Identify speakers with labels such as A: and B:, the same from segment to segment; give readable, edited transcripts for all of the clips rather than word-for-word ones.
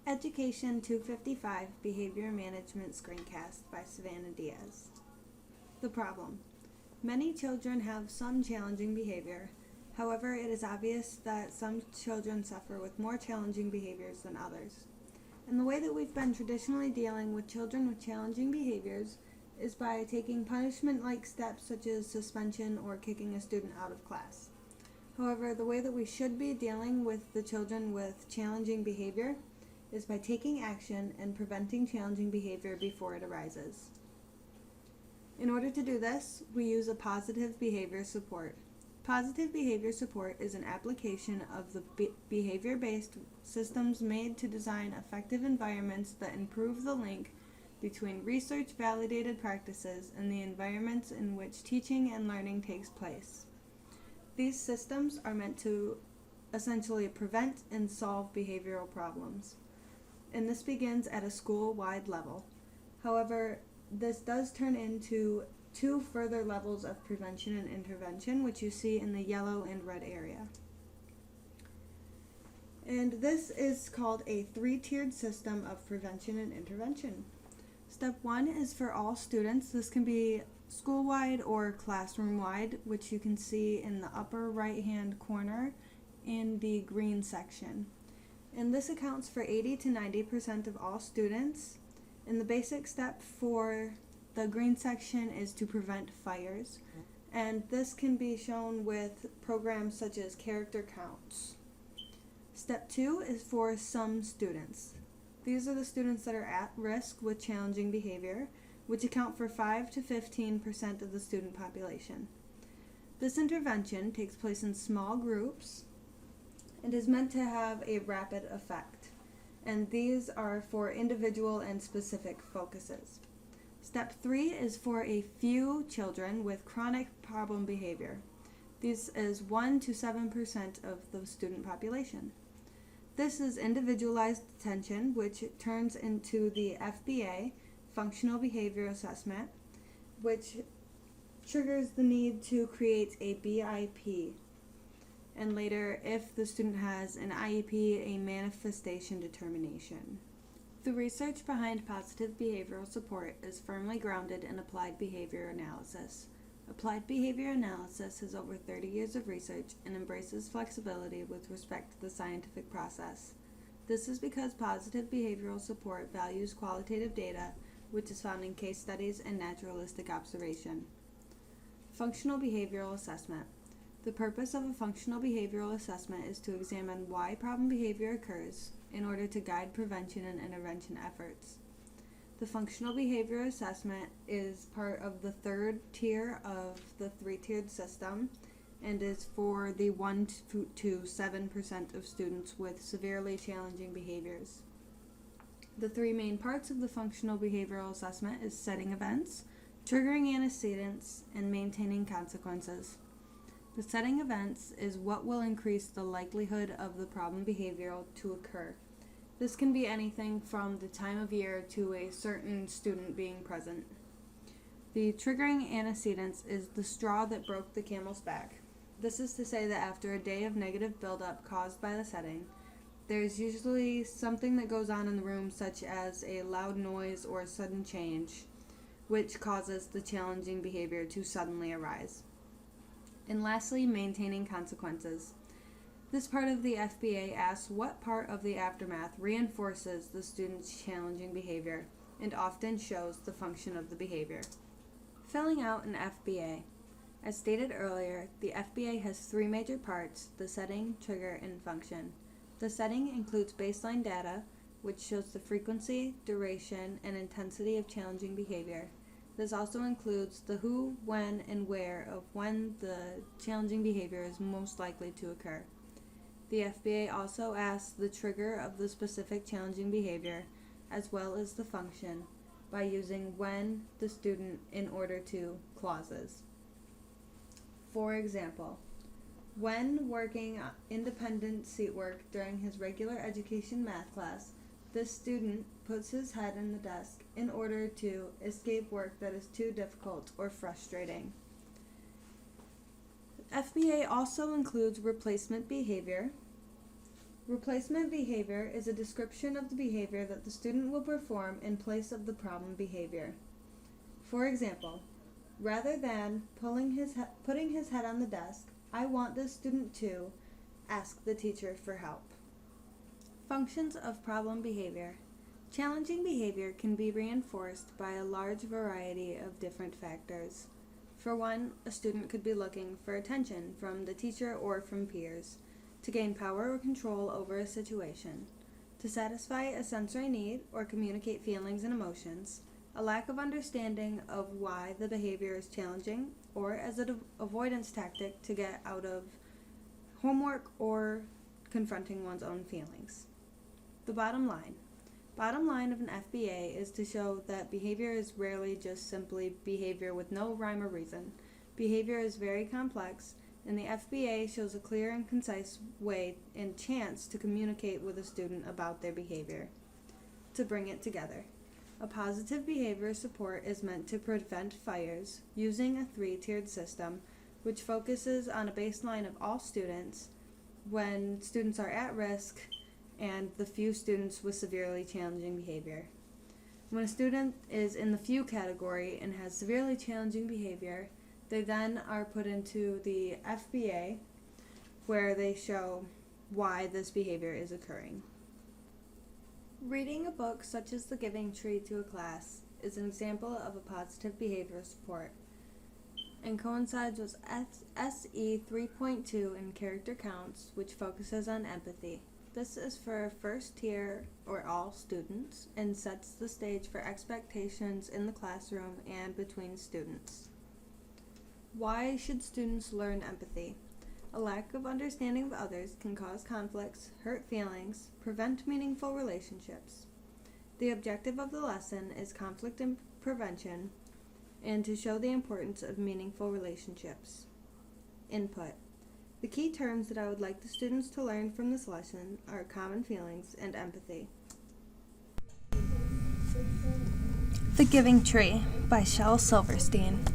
A: Education 255 Behavior Management Screencast by Savannah Diaz. The problem. Many children have some challenging behavior. However, it is obvious that some children suffer with more challenging behaviors than others. And the way that we've been traditionally dealing with children with challenging behaviors is by taking punishment-like steps such as suspension or kicking a student out of class. However, the way that we should be dealing with the children with challenging behavior is by taking action and preventing challenging behavior before it arises. In order to do this, we use a positive behavior support. Positive behavior support is an application of the behavior-based systems made to design effective environments that improve the link between research-validated practices and the environments in which teaching and learning takes place. These systems are meant to essentially prevent and solve behavioral problems, and this begins at a school-wide level. However, this does turn into two further levels of prevention and intervention, which you see in the yellow and red area. And this is called a three-tiered system of prevention and intervention. Step 1 is for all students. This can be school-wide or classroom-wide, which you can see in the upper right-hand corner in the green section. And this accounts for 80 to 90% of all students. And the basic step for the green section is to prevent fires. And this can be shown with programs such as character counts. Step 2 is for some students. These are the students that are at risk with challenging behavior, which account for 5 to 15% of the student population. This intervention takes place in small groups and is meant to have a rapid effect, and these are for individual and specific focuses. Step 3 is for a few children with chronic problem behavior. This is 1 to 7% of the student population. This is individualized attention, which turns into the FBA, Functional Behavior Assessment, which triggers the need to create a BIP. And later, if the student has an IEP, a manifestation determination. The research behind positive behavioral support is firmly grounded in applied behavior analysis. Applied behavior analysis has over 30 years of research and embraces flexibility with respect to the scientific process. This is because positive behavioral support values qualitative data, which is found in case studies and naturalistic observation. Functional behavioral assessment. The purpose of a functional behavioral assessment is to examine why problem behavior occurs in order to guide prevention and intervention efforts. The functional behavior assessment is part of the third tier of the three-tiered system and is for the 1 to 7% of students with severely challenging behaviors. The three main parts of the functional behavioral assessment is setting events, triggering antecedents, and maintaining consequences. The setting events is what will increase the likelihood of the problem behavior to occur. This can be anything from the time of year to a certain student being present. The triggering antecedents is the straw that broke the camel's back. This is to say that after a day of negative buildup caused by the setting, there's usually something that goes on in the room, such as a loud noise or a sudden change, which causes the challenging behavior to suddenly arise. And lastly, maintaining consequences. This part of the FBA asks what part of the aftermath reinforces the student's challenging behavior and often shows the function of the behavior. Filling out an FBA. As stated earlier, the FBA has three major parts: the setting, trigger, and function. The setting includes baseline data, which shows the frequency, duration, and intensity of challenging behavior. This also includes the who, when, and where of when the challenging behavior is most likely to occur. The FBA also asks the trigger of the specific challenging behavior, as well as the function, by using when, the student, in order to clauses. For example, when working independent seat work during his regular education math class, this student puts his head in the desk in order to escape work that is too difficult or frustrating. FBA also includes replacement behavior, Replacement behavior is a description of the behavior that the student will perform in place of the problem behavior. For example, rather than putting his head on the desk, I want this student to ask the teacher for help. Functions of problem behavior. Challenging behavior can be reinforced by a large variety of different factors. For one, a student could be looking for attention from the teacher or from peers, to gain power or control over a situation, to satisfy a sensory need or communicate feelings and emotions, a lack of understanding of why the behavior is challenging, or as an avoidance tactic to get out of homework or confronting one's own feelings. The bottom line. Bottom line of an FBA is to show that behavior is rarely just simply behavior with no rhyme or reason. Behavior is very complex, and the FBA shows a clear and concise way and chance to communicate with a student about their behavior. To bring it together. A positive behavior support is meant to prevent fires using a 3-tiered system, which focuses on a baseline of all students when students are at risk and the few students with severely challenging behavior. When a student is in the few category and has severely challenging behavior, they then are put into the FBA, where they show why this behavior is occurring. Reading a book such as The Giving Tree to a class is an example of a positive behavior support and coincides with SE 3.2 in character counts, which focuses on empathy. This is for first tier or all students and sets the stage for expectations in the classroom and between students. Why should students learn empathy? A lack of understanding of others can cause conflicts, hurt feelings, prevent meaningful relationships. The objective of the lesson is conflict prevention and to show the importance of meaningful relationships. Input. The key terms that I would like the students to learn from this lesson are common feelings and empathy.
B: The Giving Tree by Shel Silverstein.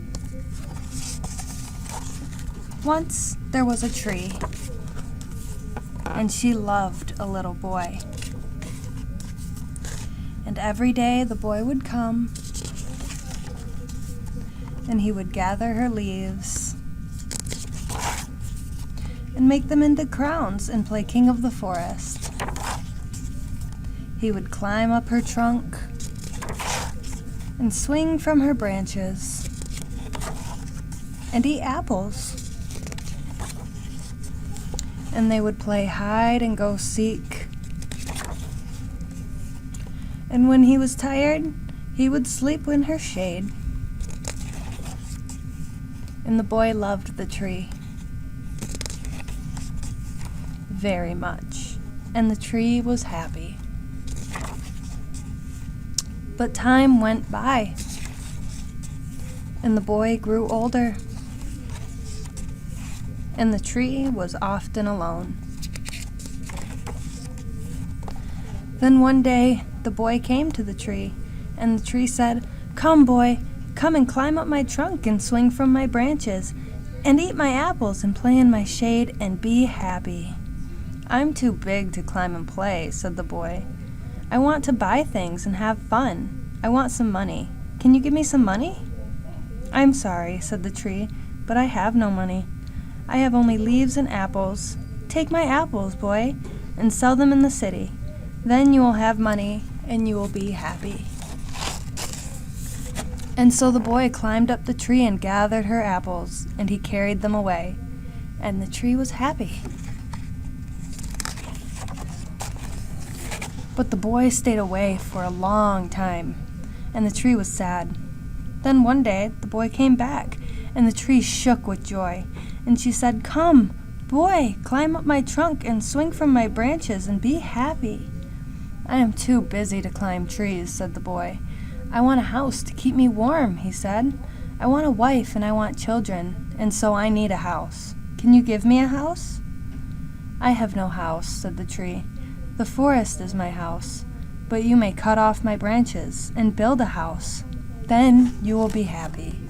B: Once there was a tree, and she loved a little boy. And every day the boy would come, and he would gather her leaves and make them into crowns and play king of the forest. He would climb up her trunk and swing from her branches and eat apples. And they would play hide and go seek. And when he was tired, he would sleep in her shade. And the boy loved the tree very much, and the tree was happy. But time went by, and the boy grew older, and the tree was often alone. Then one day, the boy came to the tree, and the tree said, "Come, boy, come and climb up my trunk and swing from my branches, and eat my apples and play in my shade and be happy." "I'm too big to climb and play," said the boy. "I want to buy things and have fun. I want some money. Can you give me some money?" "I'm sorry," said the tree, "but I have no money. I have only leaves and apples. Take my apples, boy, and sell them in the city. Then you will have money and you will be happy." And so the boy climbed up the tree and gathered her apples, and he carried them away, and the tree was happy. But the boy stayed away for a long time, and the tree was sad. Then one day the boy came back, and the tree shook with joy, and she said, "Come, boy, climb up my trunk and swing from my branches and be happy." "I am too busy to climb trees," said the boy. "I want a house to keep me warm," he said. "I want a wife and I want children, and so I need a house. Can you give me a house?" "I have no house," said the tree. "The forest is my house, but you may cut off my branches and build a house. Then you will be happy."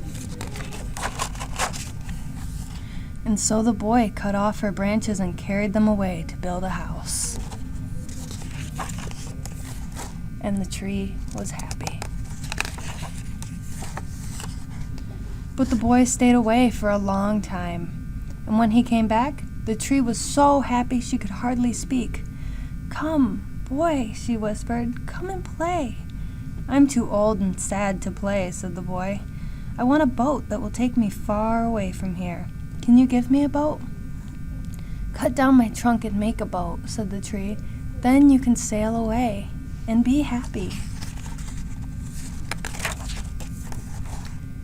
B: And so the boy cut off her branches and carried them away to build a house. and the tree was happy. But the boy stayed away for a long time, and when he came back, the tree was so happy she could hardly speak. "Come, boy," she whispered, "come and play." "I'm too old and sad to play," said the boy. "I want a boat that will take me far away from here. Can you give me a boat?" "Cut down my trunk and make a boat," said the tree. "Then you can sail away and be happy."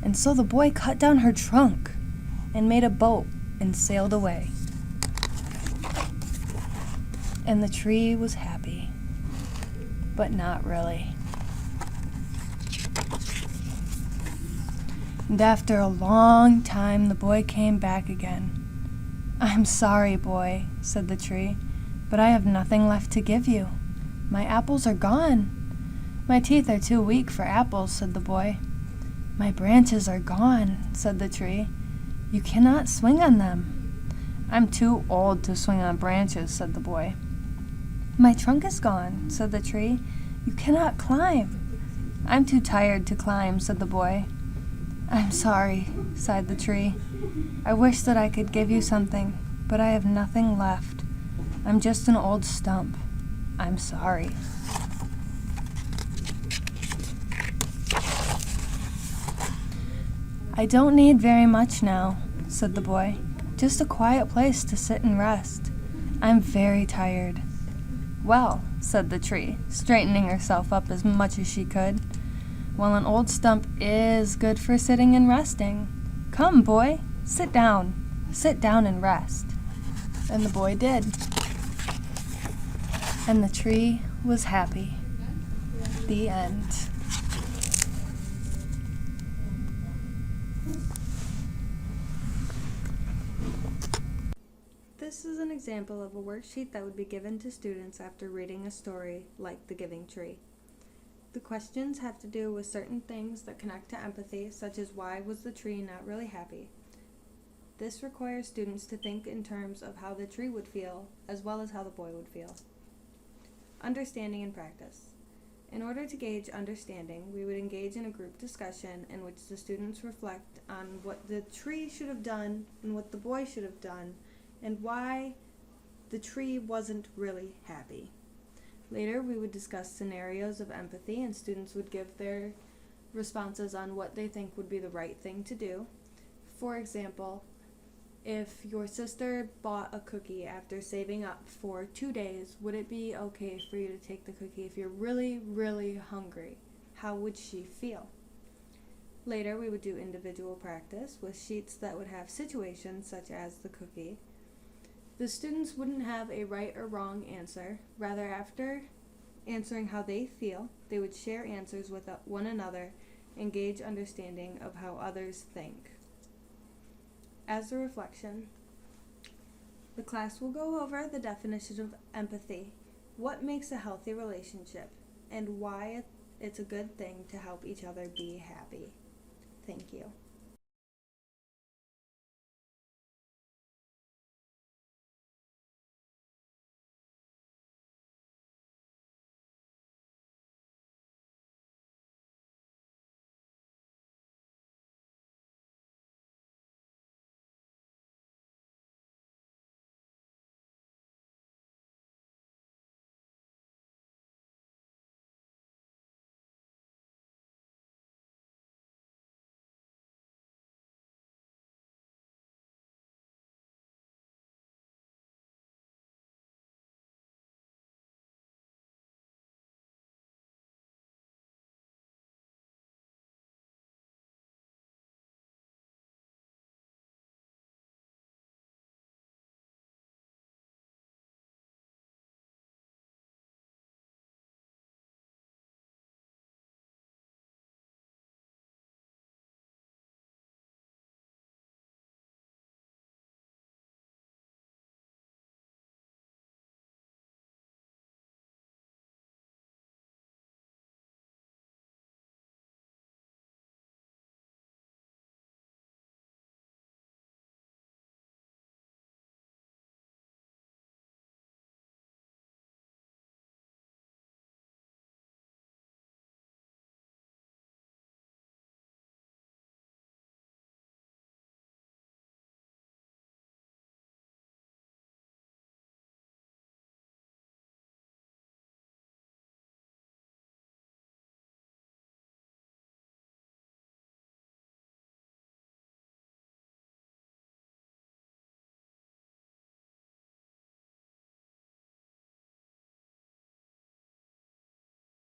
B: And so the boy cut down her trunk and made a boat and sailed away. And the tree was happy, but not really. And after a long time, the boy came back again. "I'm sorry, boy," said the tree, "but I have nothing left to give you. My apples are gone." "My teeth are too weak for apples," said the boy. "My branches are gone," said the tree. "You cannot swing on them." "I'm too old to swing on branches," said the boy. "My trunk is gone," said the tree. "You cannot climb." "I'm too tired to climb," said the boy. "I'm sorry," sighed the tree. "I wish that I could give you something, but I have nothing left. I'm just an old stump. I'm sorry." "I don't need very much now," said the boy. "Just a quiet place to sit and rest. I'm very tired." "Well," said the tree, straightening herself up as much as she could, "well, an old stump is good for sitting and resting. Come, boy, sit down and rest." And the boy did. And the tree was happy. The end. This is an example of a worksheet that would be given to students after reading a story like The Giving Tree. The questions have to do with certain things that connect to empathy, such as why was the tree not really happy? This requires students to think in terms of how the tree would feel, as well as how the boy would feel. Understanding and practice. In order to gauge understanding, we would engage in a group discussion in which the students reflect on what the tree should have done and what the boy should have done, and why the tree wasn't really happy. Later, we would discuss scenarios of empathy, and students would give their responses on what they think would be the right thing to do. For example, if your sister bought a cookie after saving up for 2 days, would it be okay for you to take the cookie if you're really, really hungry? How would she feel? Later, we would do individual practice with sheets that would have situations such as the cookie. The students wouldn't have a right or wrong answer. Rather, after answering how they feel, they would share answers with one another and gauge understanding of how others think. As a reflection, the class will go over the definition of empathy, what makes a healthy relationship, and why it's a good thing to help each other be happy. Thank you.